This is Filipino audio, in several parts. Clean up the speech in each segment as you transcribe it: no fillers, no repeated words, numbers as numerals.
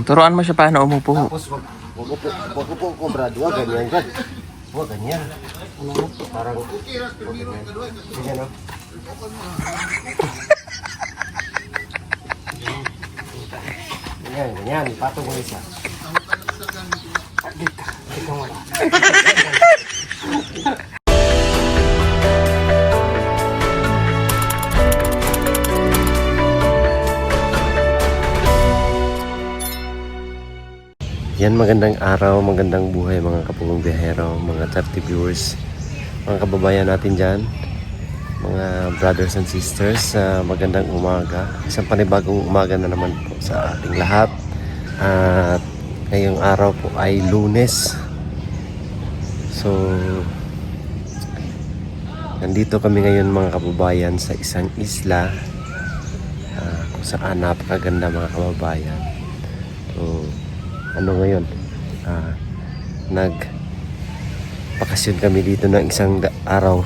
Turuan mo siya paano umupo. Tapos wag po ko brad, wag ganyan brad. Wag ganyan. Parang ganyan no. Ganyan, patong mo isa. Ikaw wala. Yan, magandang araw, magandang buhay mga kapugong biyahero, mga 30 viewers, mga kababayan natin dyan, mga brothers and sisters, magandang umaga. Isang panibagong umaga na naman po sa ating lahat. At ngayong araw po ay Lunes. So, nandito kami ngayon mga kababayan sa isang isla kung saan napakaganda mga kababayan. So, ano ngayon, nagpakasyon kami dito ng isang araw.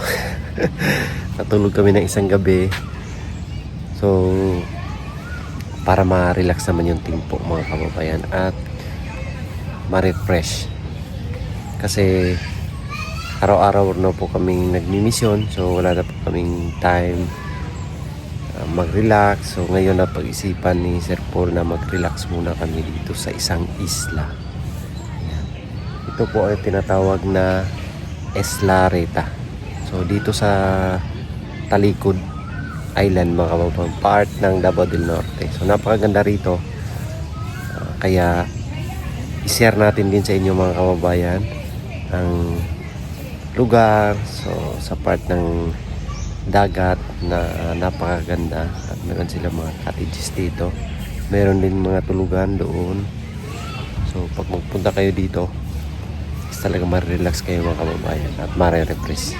Natulog kami ng isang gabi. So para ma-relax naman yung tempo mga kababayan at ma-refresh, kasi araw-araw na po kaming nagmi-mission, so wala na po kaming time mag-relax. So ngayon na pag-isipan ni Sir Paul na mag-relax muna kami dito sa isang isla. Ayan. Ito po ay tinatawag na Eslareta. So dito sa Talikod Island mga kababayan, part ng Davao del Norte. So napakaganda rito, kaya i-share natin din sa inyo mga kababayan ang lugar. So sa part ng dagat na napakaganda, at meron sila mga cottages dito, meron din mga tulugan doon. So pag magpunta kayo dito is talaga ma-relax kayo mga kababayan at ma-refresh.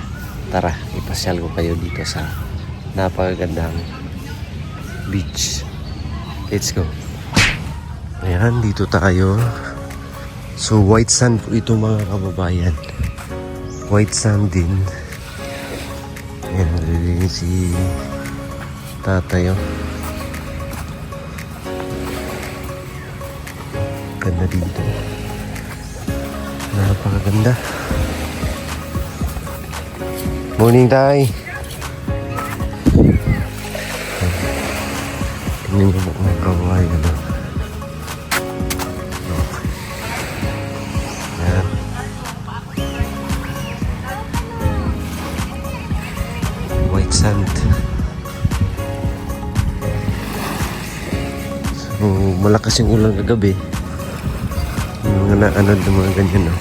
Tara, ipasyal ko kayo dito sa napakagandang beach. Let's go. Ayan, dito tayo. So white sand po ito mga kababayan, white sand din. Ayan, nalilinis si tatay. Ganda dito. Napakaganda. Morning, tay. Tingnan mo mga kawaii. Ayan. White sand. So malakas yung ulan kagabi, yung mga naanod ng mga ganyan no.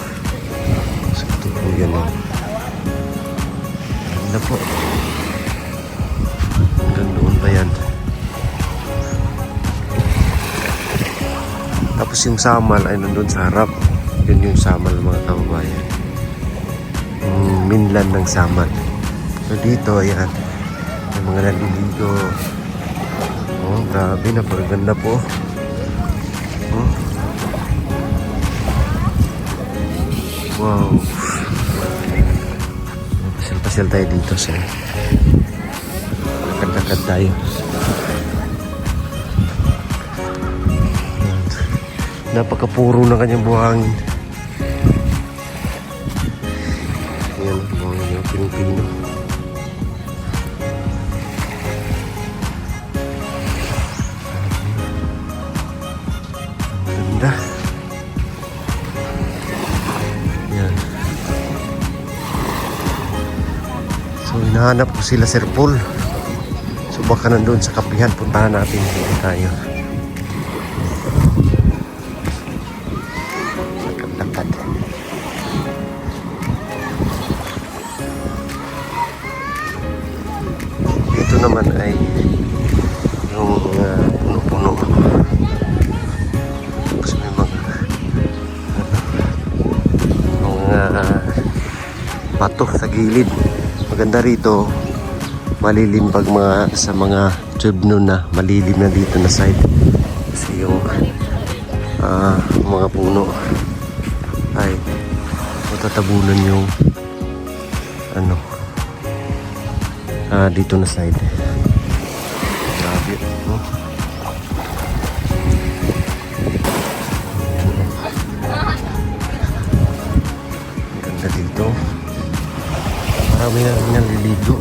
So ito po yan no. Ganda po, hanggang doon pa yan. Tapos yung samal ay nandun sa harap. Yun yung samal mga kababayan, yung mainland ng samal. So dito, ayan, may mga naliligo. Oh, grabe, napakaganda po. Oh. Wow. Pasyal-pasyal tayo dito sa lakad-lakad tayo. Ayan. Napakapuro ng kanyang buhangin. Ayan, buhangin yung pinipino. Yan. So hinahanap ko sila Sir Paul. So baka nandun sa kapihan, puntahan natin tayo. Lakad-lakad. Dito naman ay yung puno-puno. Bato sa gilid. Maganda rito, malilim pag sa mga tubno na, malilim na dito na side, kasi yung mga puno ay matatabunan yung dito na side. Grabe, no? Dami na rin naliligo.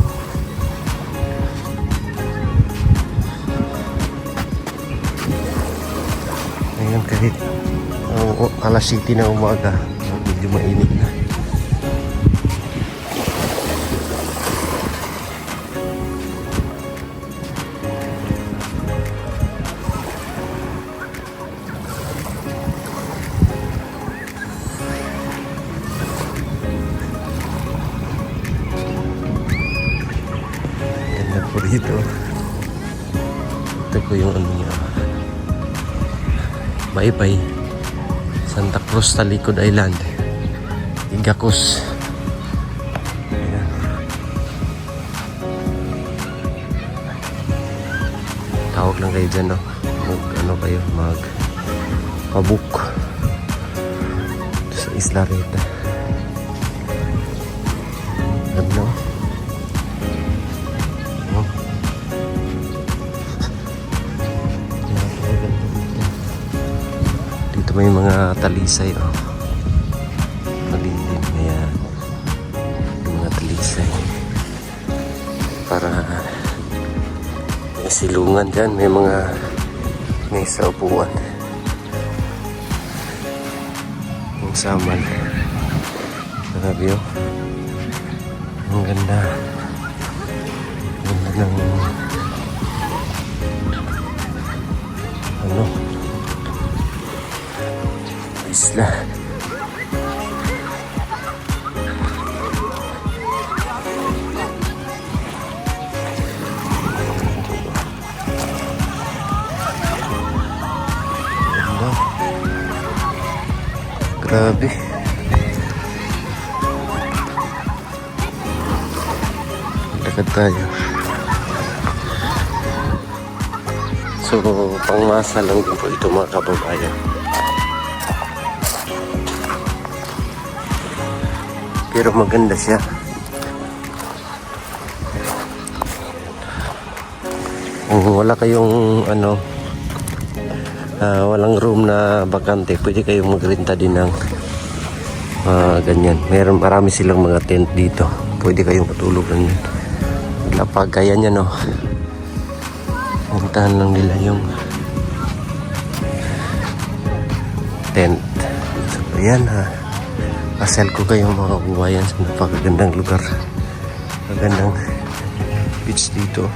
Ngayon kahit alas 7 na umaga, medyo mainit na. Ganda po rito. Ito po yung ano niya. Bye-bye. Santa Cruz, Talikod Island. Igacos. Ayan. Tawag lang kayo dyan, no? Ano kayo, pabuk sa Isla Reta. Ano? Dito may mga talisay, oh. Malilim, ayan. Yung mga talisay. Para may silungan dyan, may sa upuan. Yung saman. Grabe, oh. Ang ganda. Ganda ng isla. Ganda. Grabe. Lakad tayo. So, pangmasa lang din po ito mga kababayan. Pero maganda siya. Kung wala kayong walang room na bakante, pwede kayong magrenta din ng ganyan. Marami silang mga tent dito. Pwede kayong matulog lang yan. Lapag kaya niya, no? Puntahan lang nila yung tent. So, ayan ha. Pasal ko kayo mga kababayan sa napakagandang lugar. Magandang beach dito.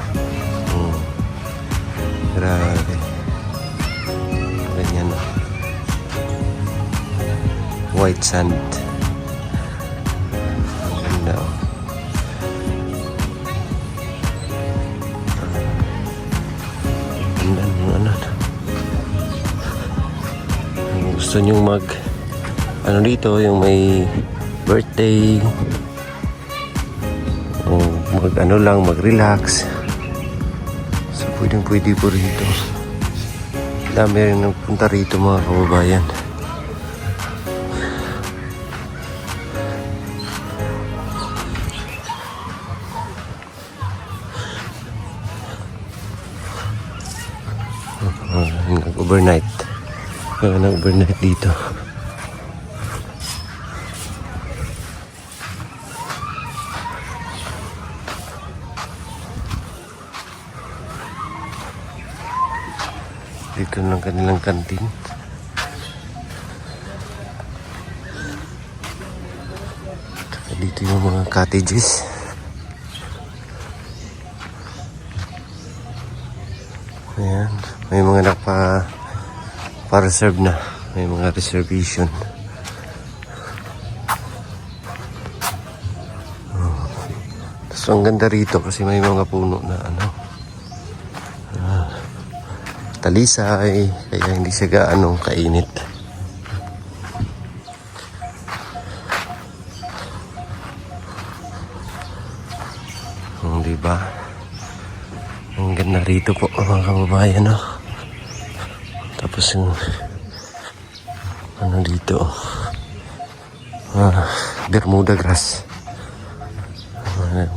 Grabe. Ganyan, no? White sand. Ang ganda, oh. Ganda ng Kung gusto nyong dito, yung may birthday o mag-relax, so pwede po rito. Dami rin nagpunta rito mga kababayan. Nag-overnight dito. Dito lang kanilang kantin. Dito yung mga cottages. Ayan. May mga pa-reserve na. May mga reservation. So ang ganda rito kasi may mga puno na talisay, kaya hindi siya gaano kainit. Diba? Ang ganda rito po mga kababayan, no? Tapos yung dito Bermuda grass.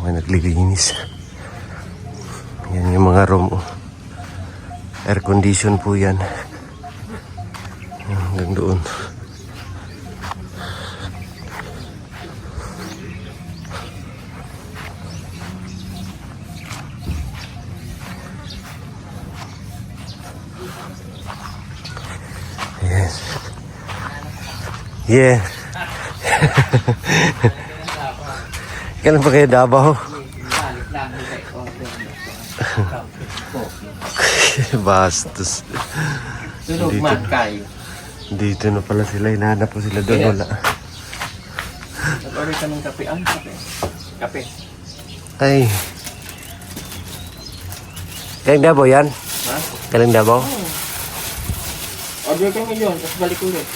May naglilinis. Yan yung mga room, air condition po yan hanggang doon. Yes. Yeah. Kailan pa kayo Davao? Bastos. Tulog man kayo. Dito na pala sila. Hinahanap po sila doon. Wala. Nag-order ka ng kape. Ano kape? Kape. Ay. Galing Davao yan? Ha? Galing Davao? Order ka ngayon, tapos balik ulit.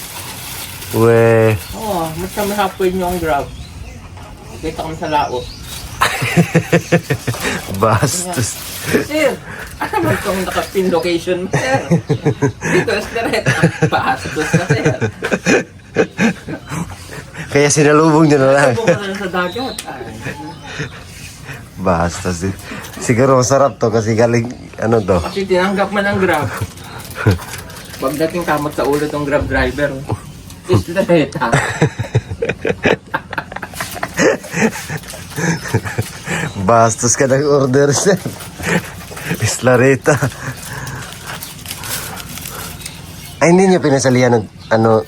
We. Oo, mas kami halfway nyo ang Grab. Kita kami sa Laos. Bastos. Sir, ano ba itong nakapin location mo, sir? Dito, Eslareta. Bastos na, sir. Kaya sinalubong nyo na lang. Subo ka na sa dagat. Ay. Bastos. Siguro masarap to kasi galing ano to. Kasi tinanggap man ang Grab. Pagdating kamot sa ulo tong Grab driver. Eslareta. Bastos ka ng order, sir. Islareta. Ay, hindi niyo pinasalihan ng ano,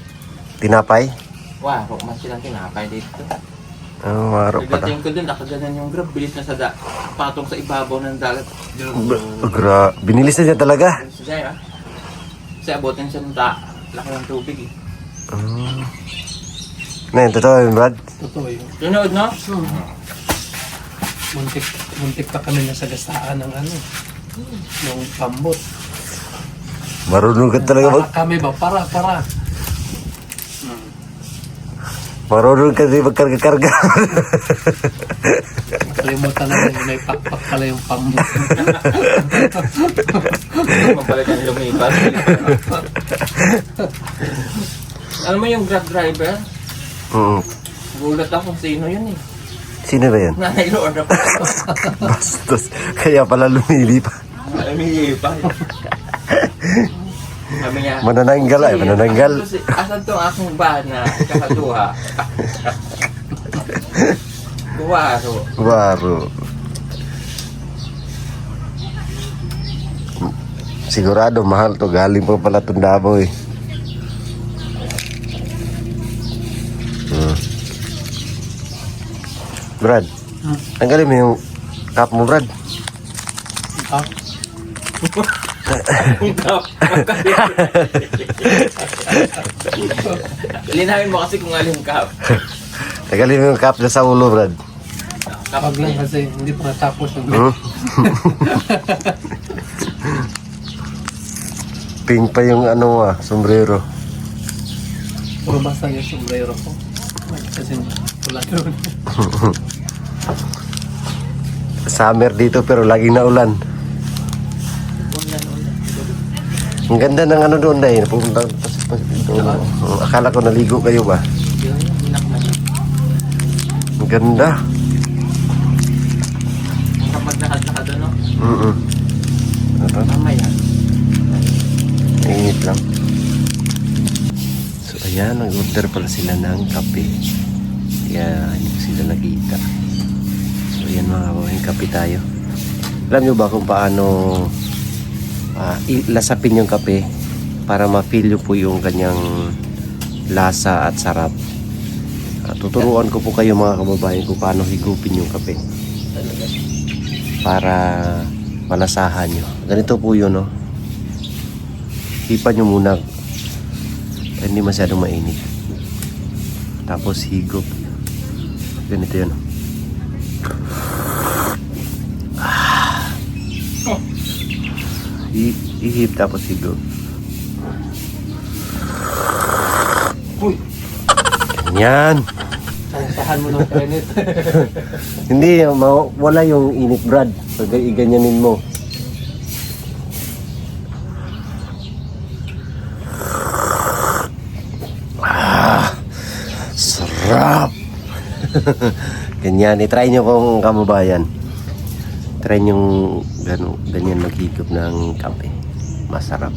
tinapay? Wow, mas silang tinapay dito. Oh, maro pala. Pagdating ko dun, nakaganan yung Grab. Bilis na sa patong sa ibabaw ng dagat. Binilis na niya talaga. Siya, kasi abutin siya ng laki ng tubig eh. Na yun, totoo yun, Brad? Totoo yun. Tunood, no? Muntik pa kami na sa gastaan ng ano, ng pambot. Marunong ka talaga mag... Kami ba? Para. Marunong ka din magkarga-karga. Kalimutan na rin, may pakpak pala yung pambot. Mapalit ang lumipas. Alam mo yung Grab driver? Gulat ako kung sino yun eh. Sino ba yan? Nanay Lord na pa. Bastos. Kaya pala lumilipa. Lumilipas. Sabi niya, Manananggal ay, manananggal. Asan tong aking ba na kakaduha? Buwaro. Baro. Sigurado mahal to. Galing pa pala itong Davao eh. Brad, tanggalin mo yung cup mo, Brad. Ah, Linawin mo kasi kung alin cup. Tanggalin mo yung cup na sa ulo, Brad. kapag lang kasi hindi pa natapos yung Pink pa yung ano sombrero. puro basa yung sombrero ko. Kasi wala doon. Summer dito pero laging naulan. Ang ganda ng ano doon dahil pupunta doon. Akala ko naligo kayo ba? Ang ganda. Kapag nakad-nakad ano? Ano? Mamaya. Init lang. So ayan, nag-order pala sila ng kape. Kaya hindi ko sila nakita. So ayan mga kababayan, kape tayo. Alam nyo ba kung paano lasapin yung kape para ma-feel nyo po yung kanyang lasa at sarap? Tuturuan ko po kayo mga kababayan kung paano higupin yung kape para malasahan nyo. Ganito po yun, no? Hipan nyo muna hindi masyadong mainit, tapos higop. Ganito yun. Ihip tapos higop. Uy, Ganyan. sangsahan mo ng init. Hindi, wala yung init, Brad. Pag iganyanin mo. Sarap! Ganyan, i-try nyo kung kababayan. Try nyo ganyan maghigop ng kape. Masarap.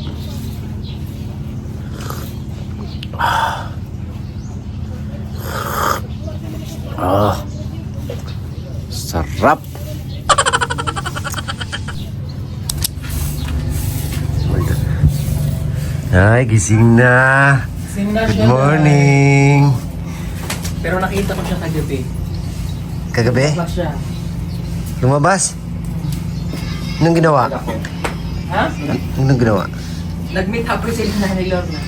Sarap! Ay, gising na. Sina Good siya morning. Pero nakita ko siya kagabi. Kagabi? Ba siya? Lumabas? Anong ginawa? Ha? Anong ginawa? Nag-meet up sila ni Lorna.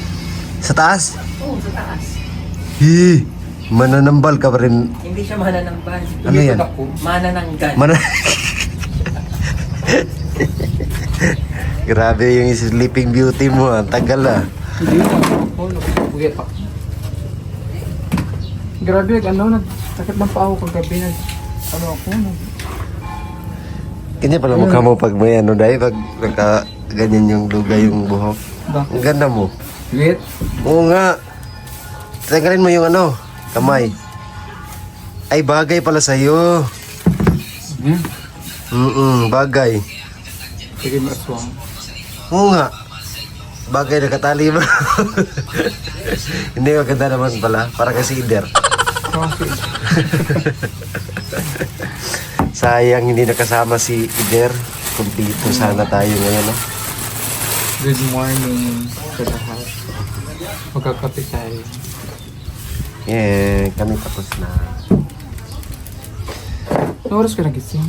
Sa taas? Oo, sa taas. Hi! Mananambal ka pa rin. Hindi siya mana ng ban. Ano yan? Mana ng gun. Grabe yung sleeping beauty mo. Ang tagal ah. Hindi na. Oh, nagpapugit pa. Grabe, nagsakit ng paa ko kagabi. Ano ako, Kanya pala mukha mo pag may ano dahil pag naka ganyan yung lugay yung buhok. Ang ganda mo. Wait. Oo nga. Tanggalin mo yung ano, kamay. Ay, bagay pala sa'yo. Bagay. Sige mo aswang. Oo nga. Bagay na katali mo. Hindi, maganda naman pala. Para kasi Ider. Sayang hindi nakasama si Ider. Kumpleto sana tayo ngayon. No? Good morning sa lahat. Magkakape tayo. Yeah, kami tapos na. Ano oras ka nagising?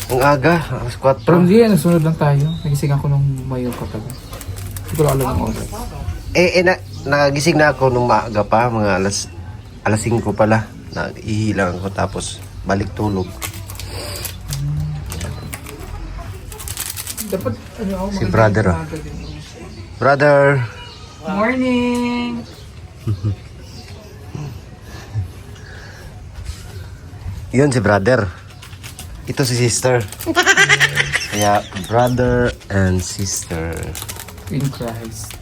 Ang aga, alas 4. Pero hindi, nasunod lang tayo. Nagising ako nung mayo katagal. Hindi ko lang alam ang oras. Nakagising na ako nung maaga pa, mga alas 5 pala. Nahihilang ako tapos balik tulog. Dapat, ako, Si brother, ah. Brother! Morning! Yun si brother. Ito si sister. Kaya brother and sister In Christ.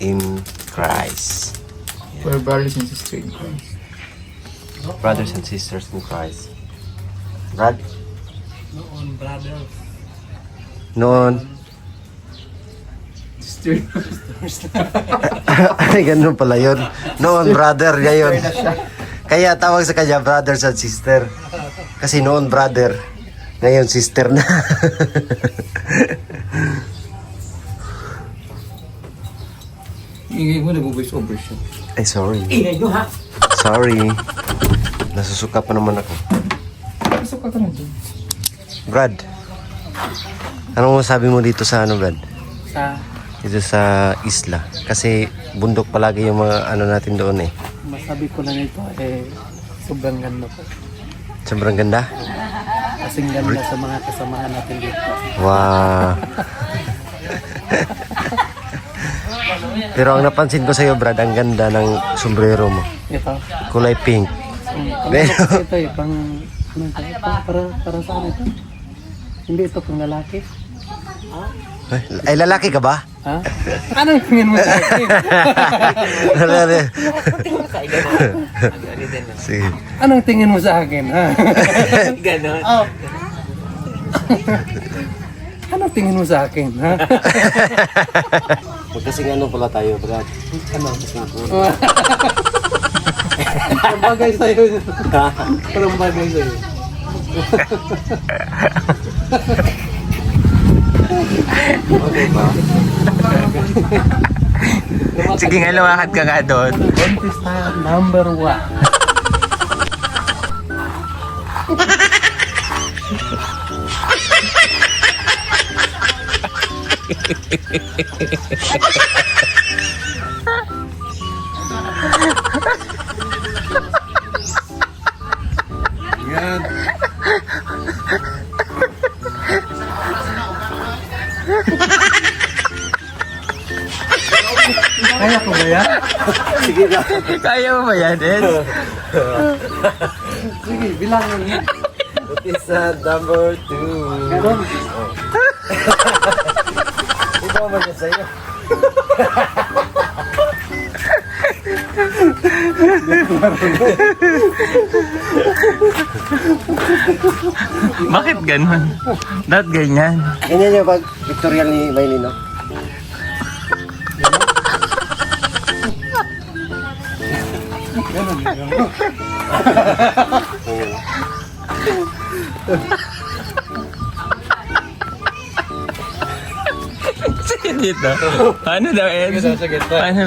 in Christ. We're brothers and sisters in Christ. Brothers and sisters in Christ. Brad? Noon, brother. Noon. Sister. Ay, ganun pala yun. Noon, brother. Ngayon. Kaya tawag sa kanya, brothers and sister. Kasi noon, brother. Ngayon, sister na. Ingay mo, nag-voice over siya. Ay, sorry. Ingay nyo ha? Sorry. Nasusuka pa naman ako. Pasok ka na dun. Brad, anong masabi mo dito sa ano, Brad? Sa Dito sa isla. Kasi bundok palagi yung mga ano natin doon eh. masabi ko lang ito sobrang ganda po. Sobrang ganda. Kasing ganda sa mga kasamahan natin dito. Wow. Pero ang napansin ko sa iyo, Brad, ang ganda ng sombrero mo. Ito. Kulay pink. Ito pang ano ito? Para saan ito? Hindi ito pang lalaki. Ay, lalaki ka ba? Ha? Anong tingin mo sa akin? Sige. Anong tingin mo sa akin, ha? Ganon. Oh. Anong tingin mo sa akin, ha? Magkasing ano pala tayo, Brad? Ano? Parang bagay sa'yo. Parang bagay sa'yo. Okay ba? Sige nga, lumakad ka nga doon. Contesta number 1. Yan. Kaya ko ba yan? Sige na. Kaya mo ba yan, Ed? Sige, bilangin mo. It is number 2. Ganon. Ito ba niya sa'yo? Bakit ganun? Dapat ganyan. Ganyan yung pag pictorial ni Maylin, no? dito? Paano daw, Eds? Dito sa gitna. Paano?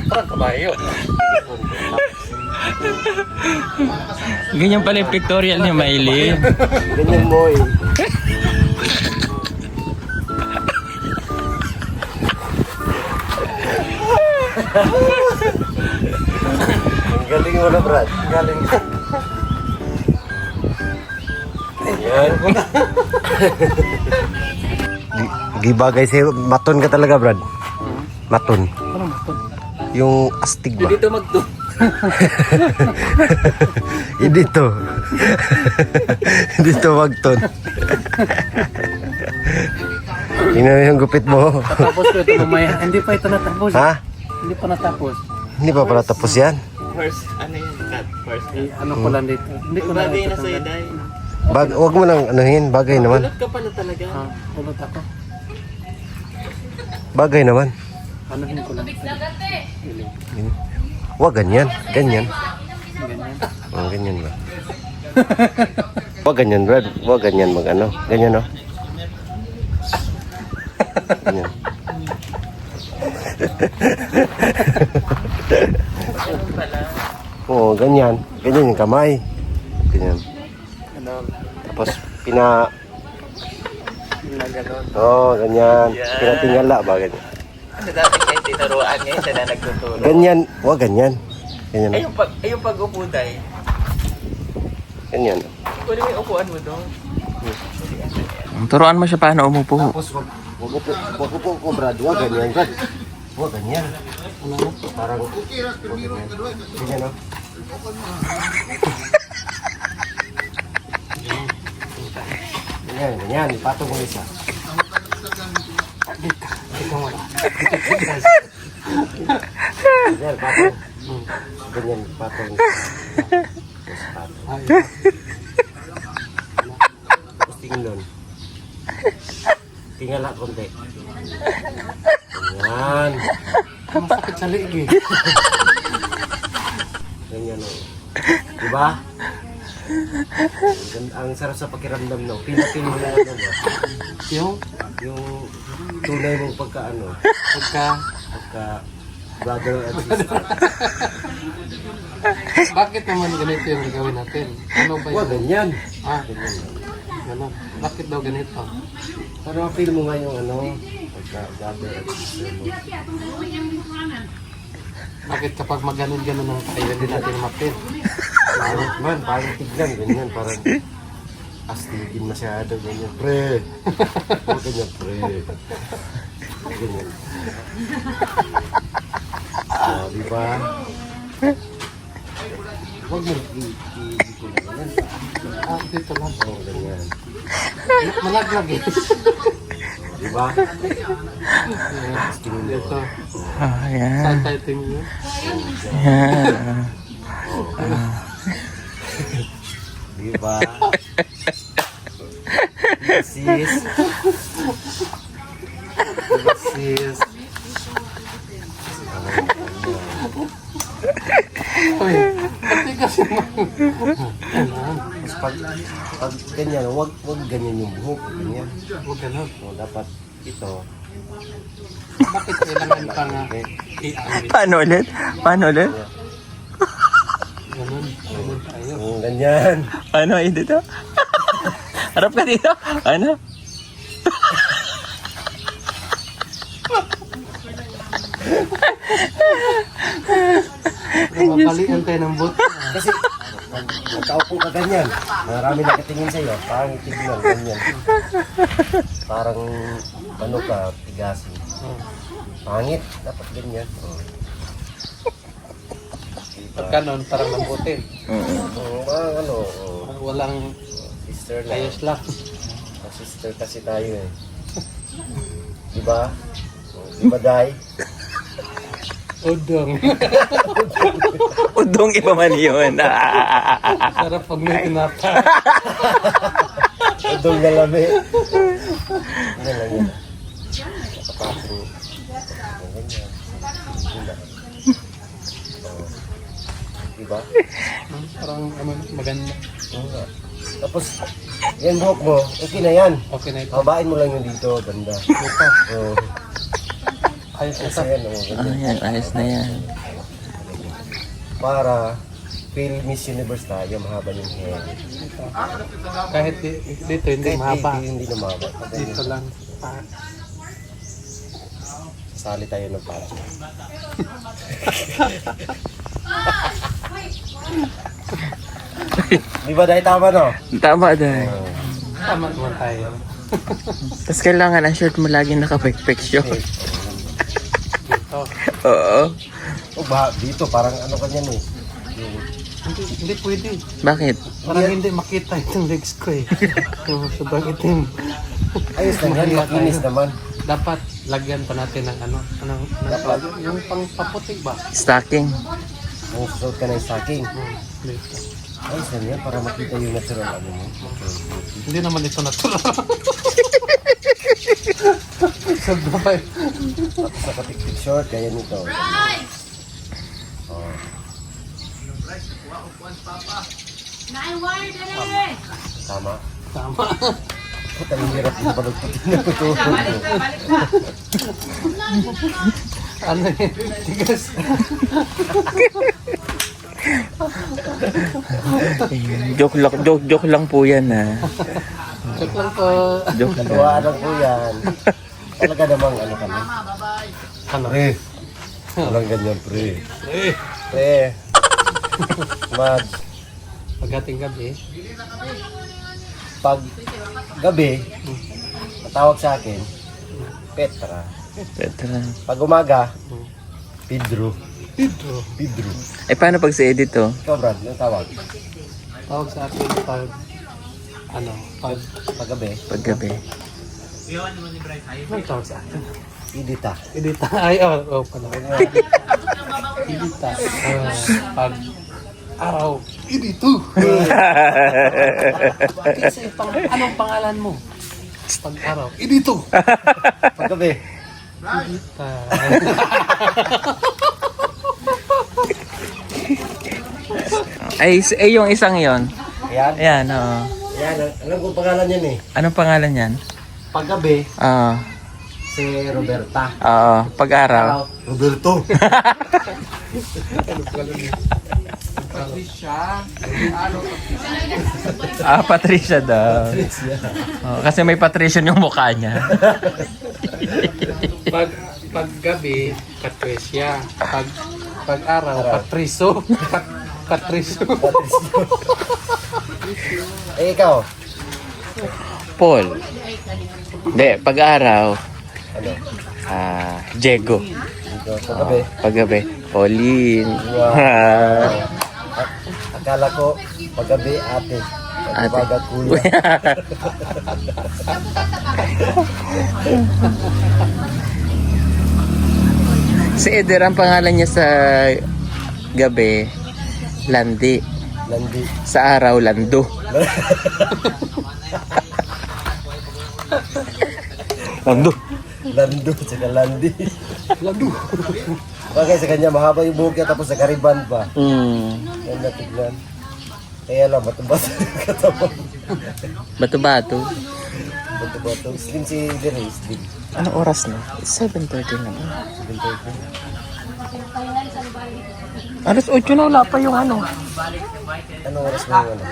Parang kabayo. Ganyan pala yung pictorial ni Maylin. Ganyan mo eh. Ang galing mo na, Brad. Ang galing. Ayan. Gibagay sa'yo. Maton ka talaga, Brad. Maton. Parang maton. Yung astig ba? Dito magto. Dito. Dito magton. Tingnan mo yung gupit mo. Tapos ko ito mamaya. Hindi pa ito natapos. Ha? Hindi pa natapos. Hindi pa pala tapos yan. First, ano yun? Cut. First cut. Ano ko lang dito. Hindi ko na Bagay na ito sa'yo, tanggal. Day. Wag mo nang anuhin. Bagay naman. Ulot ka pala talaga. Ah, ulot ako. Bagay naman. Anuhin ko lang. Wag ganyan. Ganyan. Ganyan. Oh, ganyan ba? Wag ganyan, Brad. Wag ganyan mag ano. Ganyan, no? Ganyan. Oo, ganyan. Ganyan yung kamay. Ganyan. Ano? Tapos pina... Na gano'n. Oo, ganyan. Pinatingala ba? Ganyan. Ano dati kayo tinuruan ngayon siya na nagtuturo? Ganyan. Wag ganyan. Ganyan. Ay, yung pag-upo, Day. Ganyan. Kunin mo yung upuan mo doon. Turuan mo siya paano umupo. Tapos wag upo, Brad. Wag ganyan, Brad. Wag ganyan. Ano? Parang... Wag ganyan. Ganyan, no? Ganyan, ganyan. Ipatong mo isa. Ganyan, patong. Ganyan, patong. Tapos tingnan. Tingala konti. Ganyan. Masakit sa liig eh. Ganyan o. Diba? Ang sarap sa pakiramdam no. Pinatin mo na ano ba? Yung tunay mong pagka-ano. Pagka brother at sister. Bakit naman ganito yung gagawin natin? Ano ba Wag yun? ganyan. Ah, Ganyan lang. gano'n. Bakit daw ganito? Para ma-feel mo nga yung ano. Pagka brother at sister mo. Bakit kapag maganon-ganon ang tayo, hindi natin mapil? Pangit man. Pangit tignan. Ganyan. Parang astigin masyado. Ganyan. Pre. Huwag ganyan. Pre. Ganyan. Oh, di ba? Huwag mo i-ko na ganyan. Ah, dito lang. Oh, ganyan. Malaglag eh. Di ba? Dito. Ah, yan. Saan tayo tingin? Yan. Di ba? Sis. Sis. Uy, pati kasi Mas pag ganyan, wag ganyan yung buhok. Ganyan. huwag ganon. So, dapat ito. Bakit kailangan pa nga Okay. i-angit? Paano ulit? Paano ulit? Ganon. Ganon tayo. Ganyan. Paano ay dito? Harap ka dito. Ano? Mabalian tayo ng buto. Kasi pag nagkaupo ka ganyan, marami nakatingin sa'yo. Parang tignan, ganyan. Parang ano ka, tigasin. Pangit, dapat ganyan. Oh. Pag ganon, parang lambutin. Parang ano, Walang sister na. ayos lang. Sister kasi tayo eh. Diba? Diba, Day? Udong. Udong iba man yun. Sarap pag may tinapa. Udong na lami. Ano lang yun? Kapatong. Ganyan. Diba? Parang maganda. Oo nga. Tapos, yan buhok mo, okay na yan. Okay na ito. Habain mo lang yun dito, banda. Ito. Oo. Ayos na Kasi ito. yan, oh, ganyan. Yan, ayos na yan. Para feel Miss Universe tayo, mahaba yung hair. Kahit dito hindi mahaba. Hindi na mahaba. Dito lang. Sali tayo ng para. Di ba dahil tama no? Tama dahil. Tama naman tayo. Tapos kailangan ang shirt mo lagi naka-perfection. Dito. Oo. O ba, dito parang ano kanyan eh. Hindi pwede. Bakit? Parang hindi makita itong legs ko eh. Yung sobrang itim. Ayos lang yan, makinis naman. Dapat lagyan pa natin ng ano. Yung pang paputik ba? Stocking. Ang susunod ka na yung stocking. Dito. Ayos lang yan, para makita yung natural ano mo. Hindi naman ito natural. Sabay. Tapos nakatik-tik short, gaya nito. Oh. Tama. Tama. Puta, ang hirap yung balagputin na ito. Ano yun? Tigas. Joke lang po yan ha. Joke lang po. Joke lang. Tuwaan lang po yan. Talaga namang ano kami. Ano? Pre. Walang ganyan, pre. Eh. Pre. Pagdating gabi. Pag gabi, matawag sa akin, Petra. Petra. Pag umaga, Pedro. Pedro. Pedro. Eh paano pag sa edit to? Ikaw, Brad, yung tawag? Tawag sa akin pag Pag gabi, Paggabi. ano tawag sa akin? Edita. Edita. Ay, pala. Edita. Pag araw. Edito. Kasi anong pangalan mo? Pag araw. Edito. Pag gabi, Edita. Ay, yung isang yon. ayan. Ayan, oo. Ayan, alam kong pangalan yan eh. Anong pangalan yan? Pag gabi, Oo. si Roberta. Oo. Pag-araw. Roberto. Patricia daw. Oo, kasi may Patrician yung mukha niya. Pag gabi, Patricia. Pag araw, Patriso. Patriso. Eh, ikaw? Paul. Hindi, pag-araw. Ano? Diego. Dito, pag gabi. Paggabi, Pauline. Akala ko, pag gabi, ate. Pag Ate. umaga, kuya. Si Eder, ang pangalan niya sa gabi, Landi. Landi. Sa araw, Lando. Lando. Lando, tsaka Landi. Lado. Bagay sa kanya, mahaba yung buhok niya, tapos nakariban pa. Yan natignan. Kaya lang, bato-bato yung katawan. Bato-bato. Bato-bato. Slim si Dere, slim. Anong oras na? 7:30 na. 7:30. Alas 8 na, wala pa yung ano. Anong oras na yung ano?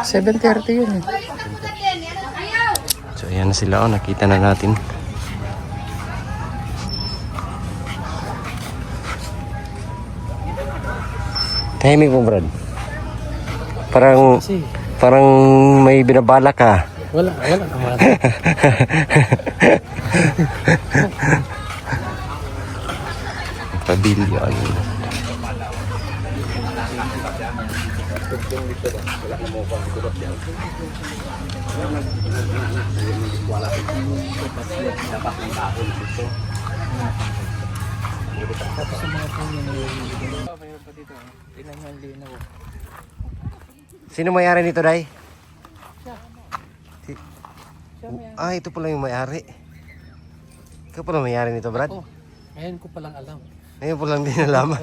7:30 yun. So ayan na sila, nakita na natin. Tahimik mo, Brad. Parang may binabala ka. Wala naman. Pavilion. Sino may-ari nito, Day? Ito pala yung may-ari. Ikaw pala may-ari nito, Brad? Oh, ngayon ko palang alam. Ngayon pa lang din nalaman.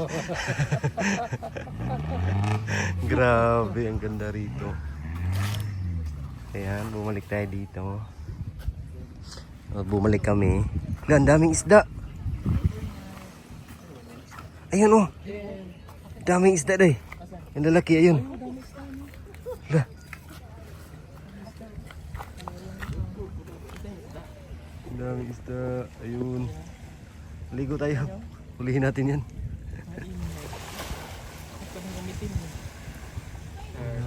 Grabe, ang ganda rito. Ayan, bumalik tayo dito. Bumalik kami. Ang daming isda. Ayun oh. Daming isda day. Ang lalaki, ayun. Dah. Ang daming isda. Ayun. Ligo tayo. Hulihin natin yan.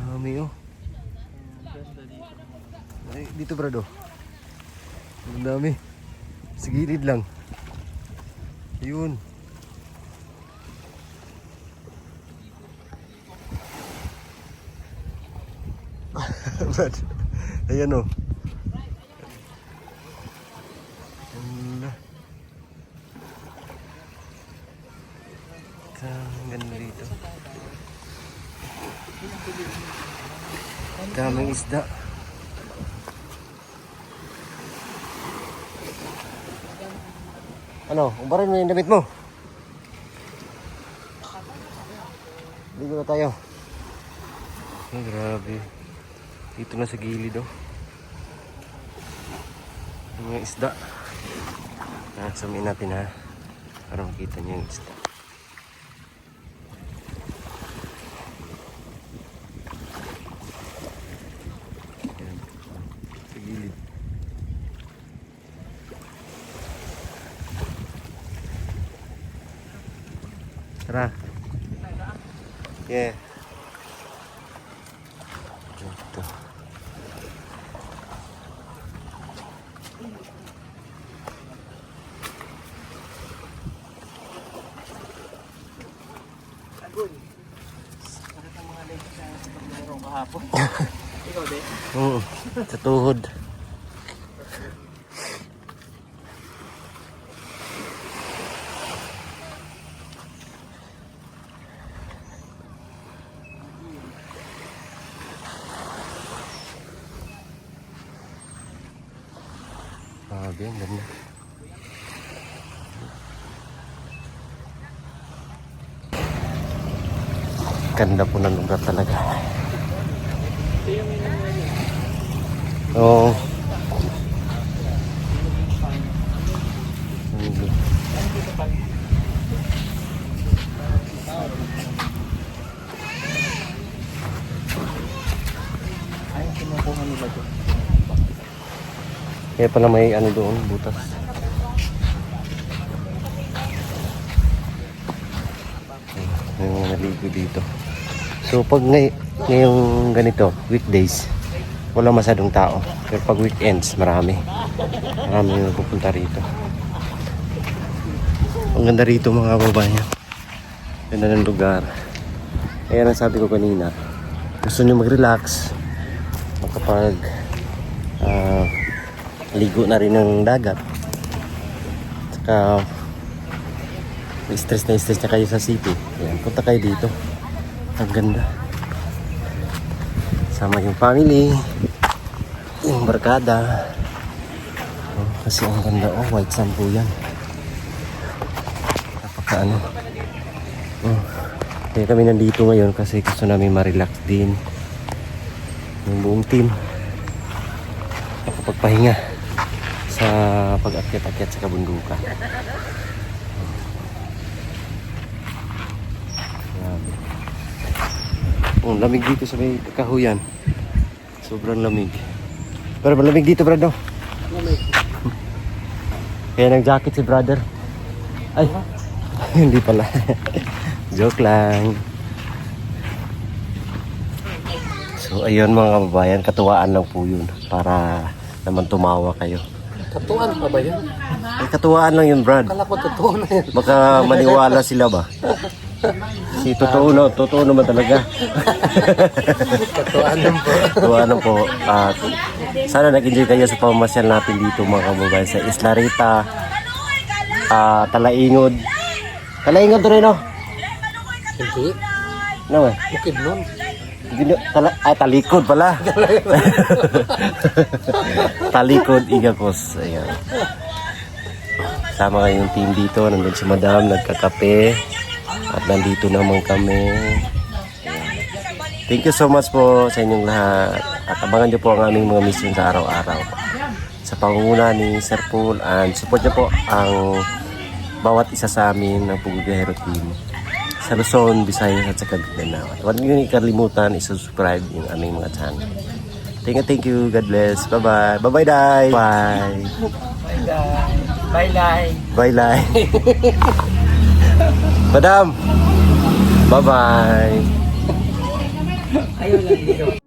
Dami oh. Ay, dito brado. Ang dami. Sa gilid lang. Ayun. Brad. Ayan oh. Allah. Ang ganda dito. Daming isda. Ano? Ubarin mo yung damit mo. Ligo na tayo. Ay, grabe. Dito na sa gilid oh. Yung mga isda. Sumin natin ha. Para makita niyo yung isda. Ayan. Sa gilid. Tara. Yeah. Ito. Ikaw din? Oo. Sa tuhod. Grabe, ang ganda. Ganda po ng lugar talaga. Oo. Ay, kinukuha nila doon. Kaya pala may ano doon, butas. May mga naligo dito. So pag ngayong ganito, weekdays, wala masyadong tao. Pero pag weekends, marami. Marami yung pupunta rito. Ang ganda rito mga babae. Ganda ng lugar. Kaya nang sabi ko kanina, gusto nyo mag-relax, makapag ligo na rin ng dagat. Saka stress na kayo sa city. Ayan, punta kayo dito. Ang ganda. Sama yung family, yung barkada. Oh, kasi ang ganda. Oh, white sand po yan. Napaka ano. Oh, kaya kami nandito ngayon kasi gusto namin ma-relax din. Yung buong team. Nakapagpahinga sa pag-akyat-akyat sa kabundukan. Grabe. Oh, lamig dito sa may kahuyan. Sobrang lamig. Pero malamig dito, brado. Lamig. Kaya nag-jacket si brother. Ay, hindi pala. Joke lang. So, ayun mga kababayan, katuwaan lang po yun. Para naman tumawa kayo. Katuan pa ba yan? Ay, katuwaan lang yun, Brad. Kala ko totoo na yan. Baka maniwala sila ba? Kasi totoo naman talaga. Katuan lang po. Katuwaan lang po. At sana nag-enjoy kayo sa pamamasyal natin dito mga kababayan sa Isla Rita, Talaingod. Talaingod rin, no? Hindi. No, eh. Bukid nun. Talikod pala. Talikod, Igakos. Ayan. Kasama yung team dito. Nandun si Madam, nagkakape. At nandito naman kami. Ayan. Thank you so much po sa inyong lahat. At abangan niyo po ang aming mga mission sa araw-araw. Sa pangunguna ni Sir Paul. And support niyo po ang bawat isa sa amin ng Pugugahero team. Sa Luzon, Visayas at sa Mindanao. At huwag niyo ikalimutan i-subscribe yung aming mga channel. Thank you. God bless. Bye-bye. Bye-bye, Day. Bye. Bye, Lai. Bye, Lai. Madam. Bye-bye. Ayaw lang dito.